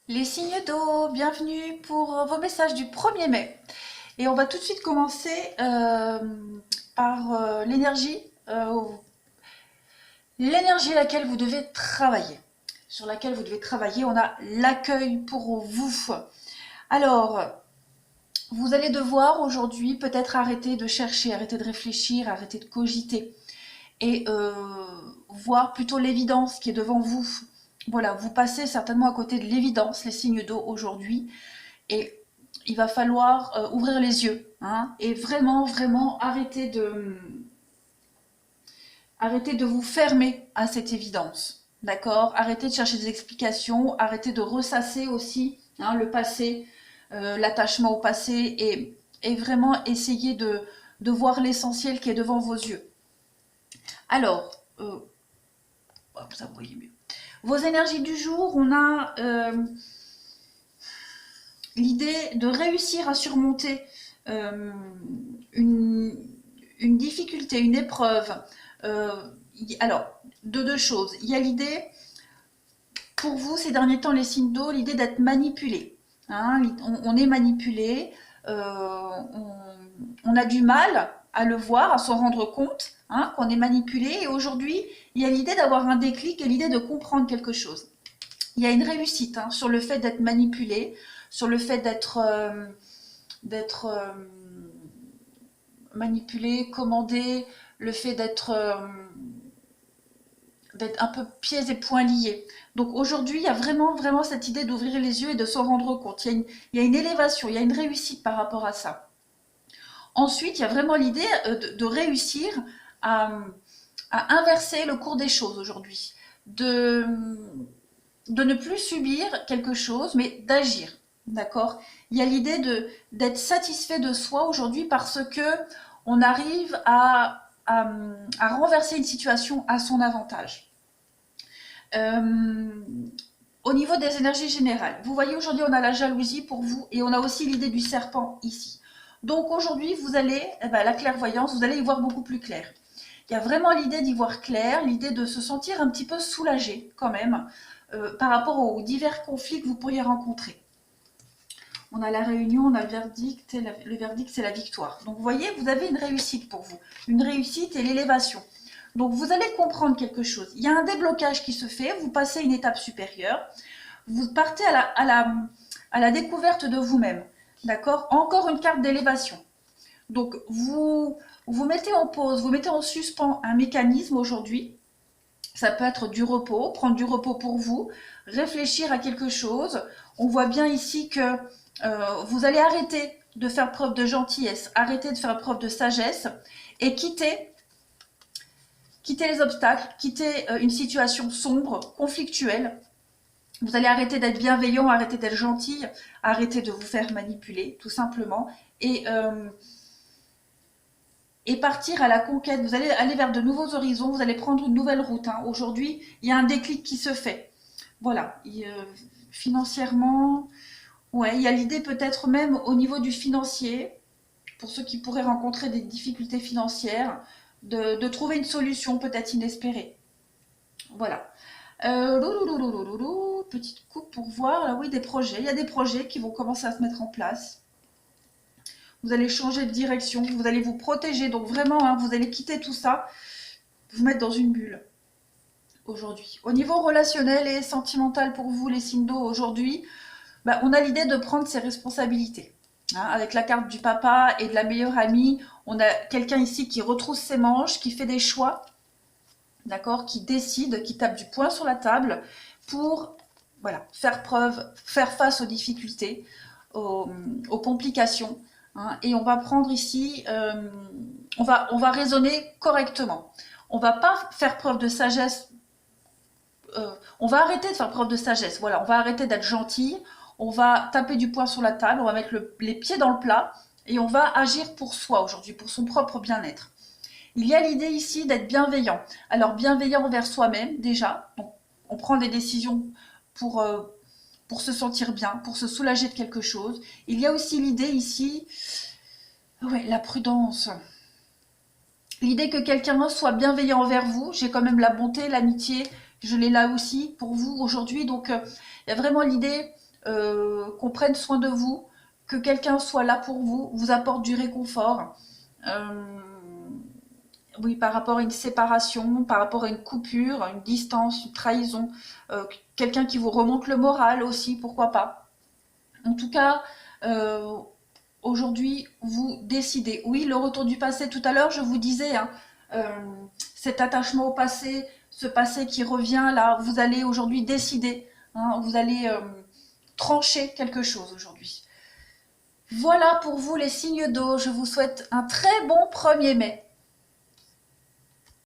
Les signes d'eau, bienvenue pour vos messages du 1er mai. Et on va tout de suite commencer par l'énergie à laquelle vous devez travailler. Sur laquelle vous devez travailler, on a l'accueil pour vous. Alors, vous allez devoir aujourd'hui peut-être arrêter de chercher, arrêter de réfléchir, arrêter de cogiter et voir plutôt l'évidence qui est devant vous. Voilà, vous passez certainement à côté de l'évidence, les signes d'eau aujourd'hui, et il va falloir ouvrir les yeux, hein, et vraiment, vraiment arrêter de vous fermer à cette évidence, d'accord? Arrêtez de chercher des explications, arrêtez de ressasser aussi, hein, le passé, l'attachement au passé, et vraiment essayer de voir l'essentiel qui est devant vos yeux. Alors, ça vous voyez mieux. Vos énergies du jour, on a l'idée de réussir à surmonter une difficulté, une épreuve. Alors, deux choses. Il y a l'idée, pour vous, ces derniers temps, les signes d'eau, l'idée d'être manipulé. Hein, on est manipulé, on a du mal à le voir, à s'en rendre compte, hein, qu'on est manipulé. Et aujourd'hui, il y a l'idée d'avoir un déclic et l'idée de comprendre quelque chose. Il y a une réussite, hein, sur le fait d'être manipulé, sur le fait d'être manipulé, commandé, le fait d'être un peu pieds et poings liés. Donc aujourd'hui, il y a vraiment, vraiment cette idée d'ouvrir les yeux et de s'en rendre compte. Il y a une élévation, il y a une réussite par rapport à ça. Ensuite, il y a vraiment l'idée de réussir à inverser le cours des choses aujourd'hui. De ne plus subir quelque chose, mais d'agir. D'accord? Il y a l'idée d'être satisfait de soi aujourd'hui parce que on arrive à renverser une situation à son avantage. Au niveau des énergies générales, vous voyez aujourd'hui on a la jalousie pour vous et on a aussi l'idée du serpent ici. Donc aujourd'hui vous allez, la clairvoyance, vous allez y voir beaucoup plus clair. Il y a vraiment l'idée d'y voir clair, l'idée de se sentir un petit peu soulagé quand même par rapport aux divers conflits que vous pourriez rencontrer. On a la réunion, on a le verdict, et le verdict c'est la victoire. Donc vous voyez, vous avez une réussite pour vous, une réussite et l'élévation. Donc vous allez comprendre quelque chose. Il y a un déblocage qui se fait, vous passez une étape supérieure, vous partez à la découverte de vous-même. D'accord? Encore une carte d'élévation. Donc vous mettez en pause, vous mettez en suspens un mécanisme aujourd'hui. Ça peut être du repos, prendre du repos pour vous, réfléchir à quelque chose. On voit bien ici que vous allez arrêter de faire preuve de gentillesse, arrêter de faire preuve de sagesse et quitter les obstacles, quitter une situation sombre, conflictuelle. Vous allez arrêter d'être bienveillant, arrêter d'être gentil, arrêter de vous faire manipuler, tout simplement. Et partir à la conquête. Vous allez aller vers de nouveaux horizons, vous allez prendre une nouvelle route. Hein. Aujourd'hui, il y a un déclic qui se fait. Voilà, financièrement, ouais, il y a l'idée peut-être même au niveau du financier, pour ceux qui pourraient rencontrer des difficultés financières, de trouver une solution peut-être inespérée. Voilà. Petite coupe pour voir, là oui, des projets. Il y a des projets qui vont commencer à se mettre en place. Vous allez changer de direction, vous allez vous protéger. Donc vraiment, hein, vous allez quitter tout ça, vous mettre dans une bulle aujourd'hui. Au niveau relationnel et sentimental pour vous, les signes d'eau aujourd'hui, on a l'idée de prendre ses responsabilités. Hein, avec la carte du papa et de la meilleure amie, on a quelqu'un ici qui retrousse ses manches, qui fait des choix, d'accord, qui décide, qui tape du poing sur la table pour faire face aux difficultés, aux complications. Hein, et on va prendre ici, on va raisonner correctement. On va pas faire preuve de sagesse. On va arrêter de faire preuve de sagesse. Voilà, on va arrêter d'être gentil. On va taper du poing sur la table. On va mettre les pieds dans le plat et on va agir pour soi aujourd'hui, pour son propre bien-être. Il y a l'idée ici d'être bienveillant. Alors bienveillant envers soi-même déjà. Donc, on prend des décisions pour se sentir bien, pour se soulager de quelque chose. Il y a aussi l'idée ici, ouais, la prudence. L'idée que quelqu'un soit bienveillant envers vous. J'ai quand même la bonté, l'amitié, je l'ai là aussi pour vous aujourd'hui. Donc il y a vraiment l'idée qu'on prenne soin de vous, que quelqu'un soit là pour vous, vous apporte du réconfort. Oui, par rapport à une séparation, par rapport à une coupure, une distance, une trahison, quelqu'un qui vous remonte le moral aussi, pourquoi pas. En tout cas, euh, aujourd'hui, vous décidez. Oui, le retour du passé, tout à l'heure, je vous disais, hein, euh, cet attachement au passé, ce passé qui revient, là, vous allez aujourd'hui décider, hein, vous allez trancher quelque chose aujourd'hui. Voilà pour vous les signes d'eau. Je vous souhaite un très bon 1er mai.